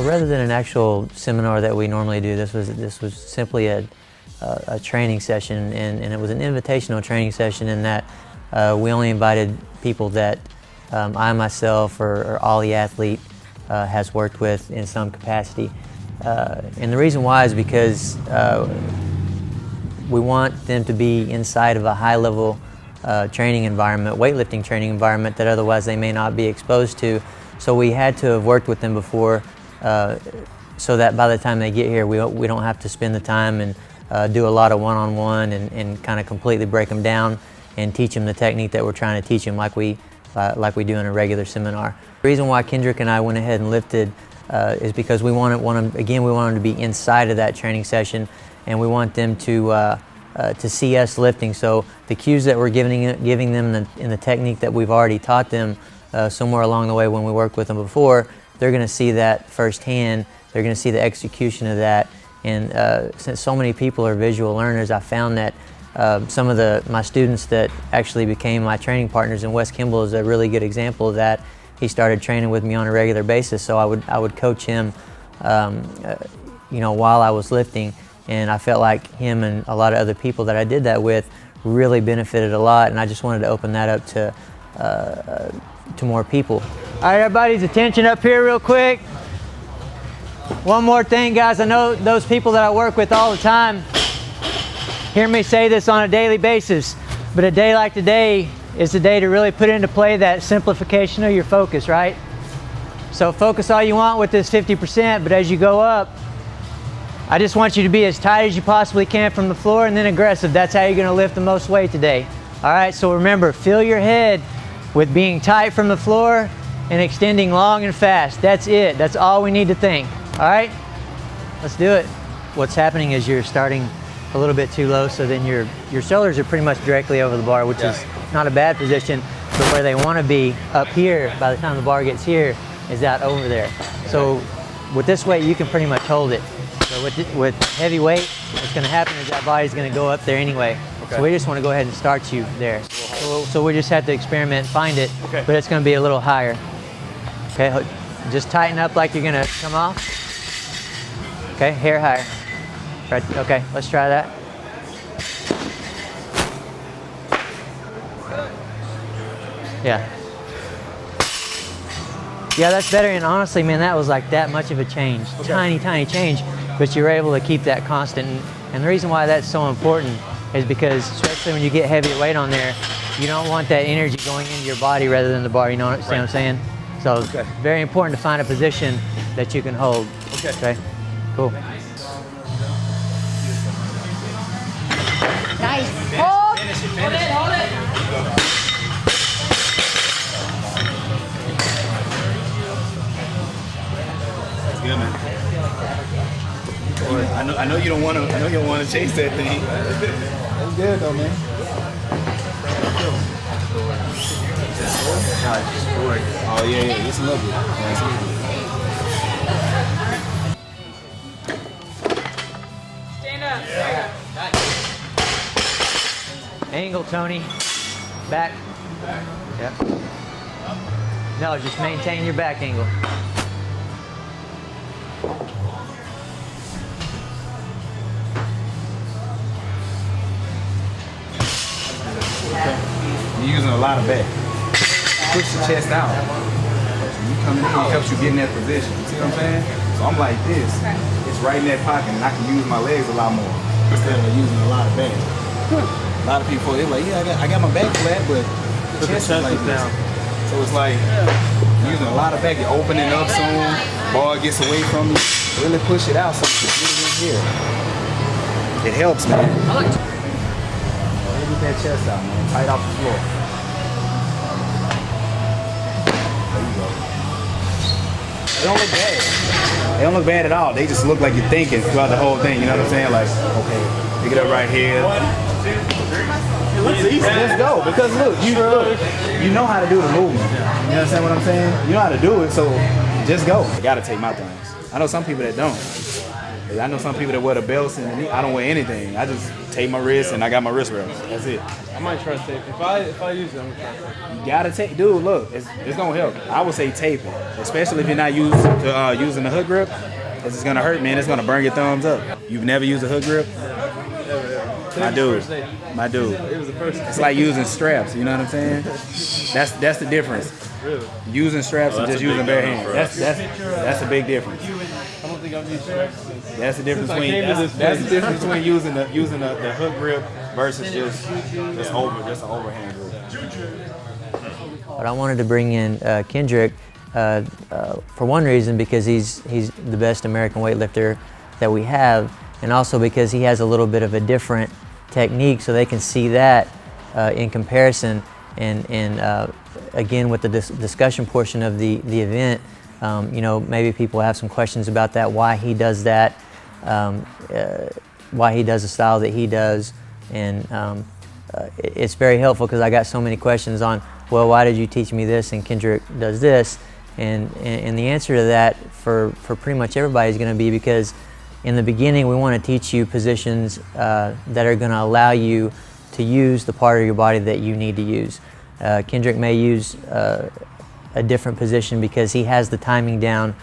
Rather than an actual seminar that we normally do, this was simply a training session, and it was an invitational training session in that we only invited people that I myself or Ollie athlete has worked with in some capacity. And the reason why is because we want them to be inside of a high-level training environment, weightlifting training environment that otherwise they may not be exposed to. So we had to have worked with them before so that by the time they get here, we don't have to spend the time and do a lot of one-on-one and kind of completely break them down and teach them the technique that we're trying to teach them like we do in a regular seminar. The reason why Kendrick and I went ahead and lifted is because we want them to be inside of that training session, and we want them to see us lifting. So the cues that we're giving them in the technique that we've already taught them somewhere along the way when we worked with them before, they're going to see that firsthand. They're going to see the execution of that. And since so many people are visual learners, I found that some of my students that actually became my training partners, and Wes Kimball is a really good example of that. He started training with me on a regular basis, so I would coach him, while I was lifting, and I felt like him and a lot of other people that I did that with really benefited a lot, and I just wanted to open that up to more people. All right, everybody's attention up here real quick. One more thing, guys. I know those people that I work with all the time hear me say this on a daily basis, but a day like today is the day to really put into play that simplification of your focus, right? So focus all you want with this 50%, but as you go up, I just want you to be as tight as you possibly can from the floor and then aggressive. That's how you're going to lift the most weight today. All right, so remember, fill your head with being tight from the floor and extending long and fast. That's it. That's all we need to think. All right, let's do it. What's happening is you're starting a little bit too low, so then your shoulders are pretty much directly over the bar, which is not a bad position, but where they want to be up here by the time the bar gets here is out over there. So with this weight, you can pretty much hold it. So with heavy weight, what's going to happen is that body's going to go up there anyway. Okay. So we just want to go ahead and start you there. So we just have to experiment and find it, but it's going to be a little higher. Okay, just tighten up like you're going to come off. Okay, hair higher. Right, okay, let's try that. Yeah. Yeah, that's better, and honestly, man, that was like that much of a change. Okay. Tiny change, but you're able to keep that constant. And the reason why that's so important is because, especially when you get heavy weight on there, you don't want that energy going into your body rather than the bar, you know what I'm saying? So it's very important to find a position that you can hold. Okay, cool. Nice. Hold it, hold it. That's good, man. I know you don't want to. I know you don't want to chase that thing. That's good, though, man. Oh yeah. It's a little bit. Yeah, it's a little bit. Stand up. Yeah. Angle, Tony. Back. Yep. No, just maintain your back angle. You're using a lot of back. Push the chest out. When you come in, it helps you get in that position. You see what I'm saying? So I'm like this. It's right in that pocket, and I can use my legs a lot more instead of using a lot of back. A lot of people, they're like, yeah, I got my back flat, but the chest is like this. So it's like using a lot of back. You're opening up soon. Ball gets away from you. Really push it out so you can get it in here. It helps, man. Get that chest out, man. Tight off the floor. There you go. They don't look bad. They don't look bad at all. They just look like you're thinking throughout the whole thing. You know what I'm saying? Like, okay, pick it up right here. It looks easy. Let's go. Because look, you know how to do the movement. You understand what I'm saying? You know how to do it, so just go. I gotta take my things. I know some people that don't. I know some people that wear the belts, and I don't wear anything. I just tape my wrist, and I got my wrist wraps. That's it. I might try to tape. If I use it, I'm gonna try to tape. You gotta tape, dude. Look, it's gonna help. I would say tape it, especially if you're not using the hook grip. Cause it's gonna hurt, man. It's gonna burn your thumbs up. You've never used a hook grip? My dude. It was the first. It's like using straps. You know what I'm saying? That's the difference. Really? Using straps and just using bare hands. That's a big difference. I don't think I've used straps. That's the difference between using the hook grip versus just an overhand grip. But I wanted to bring in Kendrick for one reason, because he's the best American weightlifter that we have, and also because he has a little bit of a different technique, so they can see that in comparison. And again, with the discussion portion of the event, you know, maybe people have some questions about that, why he does that, why he does the style that he does, and it's very helpful because I got so many questions on, well, why did you teach me this and Kendrick does this? And the answer to that for pretty much everybody is going to be because in the beginning we want to teach you positions that are going to allow you to use the part of your body that you need to use. Kendrick may use a different position because he has the timing down.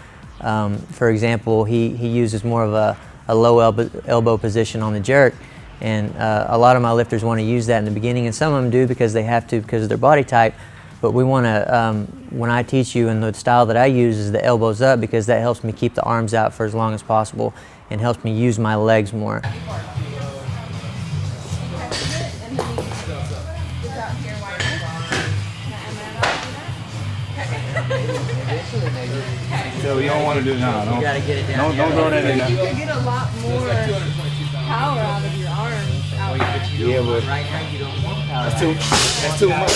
For example, he uses more of a low elbow position on the jerk, and a lot of my lifters want to use that in the beginning, and some of them do because they have to because of their body type. But we want to, when I teach you, and the style that I use is the elbows up, because that helps me keep the arms out for as long as possible and helps me use my legs more. So you don't want to do no. You gotta get it down. Don't throw that in there. You can get a lot more power out of your arms out there. Yeah, but Right now you don't want power. that's too much.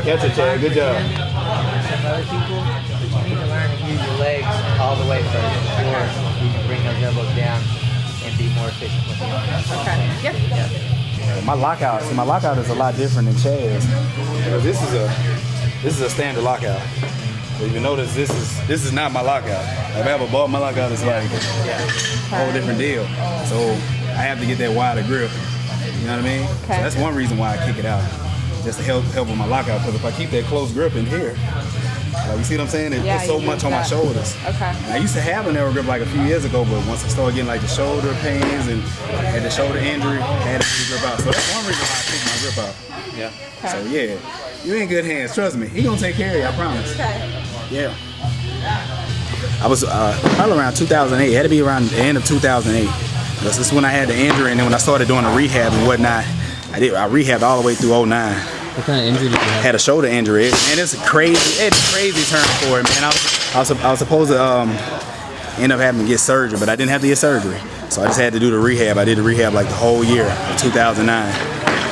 Catch it, Chad. Good job. Some other people, but you need to learn to use your legs all the way from the floor. You can bring those elbows down and be more efficient with the arms. Okay. Yep. My lockout is a lot different than Chad's. Because this is a standard lockout. So you notice this is not my lockout. If I ever bought my lockout, it's like a whole different deal. So I have to get that wider grip. You know what I mean? Okay. So that's one reason why I kick it out, just to help with my lockout. Because if I keep that close grip in here, like you see what I'm saying? It puts so much on my shoulders. Okay. I used to have a narrow grip like a few years ago, but once I started getting like the shoulder pains and had the shoulder injury, I had to get the grip out. So that's one reason why I kick my grip out. Yeah. Okay. So yeah, you in good hands. Trust me. He gonna take care of you. I promise. Okay. Yeah. I was probably around 2008. It had to be around the end of 2008. This is when I had the injury, and then when I started doing the rehab and whatnot, I rehabbed all the way through 2009. What kind of injury did you have? Had a shoulder injury, and it's a crazy turn for it, man. I was supposed to end up having to get surgery, but I didn't have to get surgery, so I just had to do the rehab. I did the rehab like the whole year of 2009,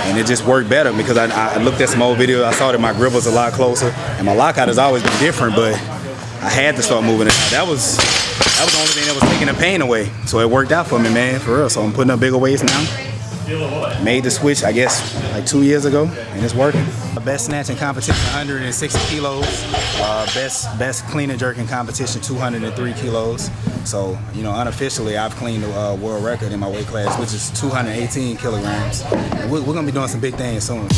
and it just worked better because I looked at some old videos. I saw that my grip was a lot closer, and my lockout has always been different, but I had to start moving it out. That was the only thing that was taking the pain away, so it worked out for me, man, for real. So I'm putting up bigger weights now. Made the switch, I guess, like 2 years ago, and it's working. Best snatching competition, 160 kilos. Best clean and jerking competition, 203 kilos. So, you know, unofficially, I've cleaned the world record in my weight class, which is 218 kilograms. And we're gonna be doing some big things soon.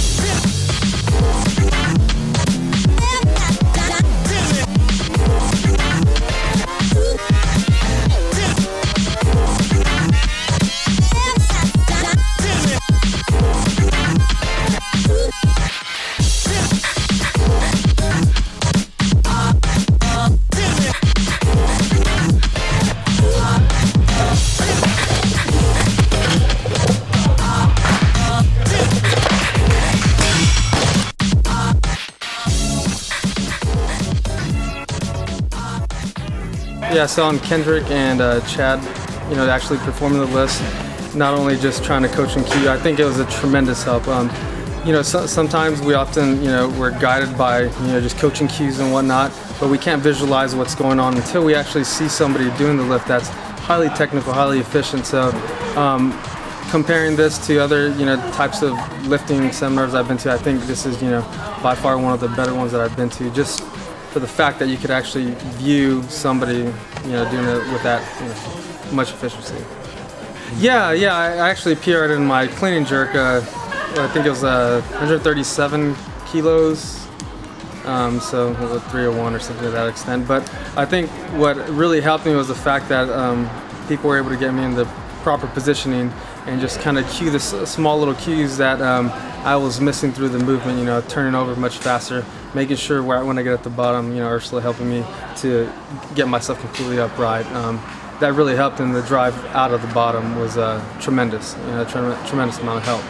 Yeah, so on Kendrick and Chad, you know, actually performing the list, not only just trying to coach and cue, I think it was a tremendous help. You know, sometimes we often, you know, we're guided by, you know, just coaching cues and whatnot, but we can't visualize what's going on until we actually see somebody doing the lift that's highly technical, highly efficient. So comparing this to other, you know, types of lifting seminars I've been to, I think this is, you know, by far one of the better ones that I've been to. Just for the fact that you could actually view somebody, you know, doing it with that, you know, much efficiency. Yeah, I actually PR'd in my clean and jerk. I think it was 137 kilos. So it was a 301 or something to that extent. But I think what really helped me was the fact that people were able to get me in the proper positioning and just kind of cue the small little cues that I was missing through the movement, you know, turning over much faster, making sure when I get at the bottom, you know, Ursula helping me to get myself completely upright. That really helped, and the drive out of the bottom was tremendous, you know, tremendous amount of help.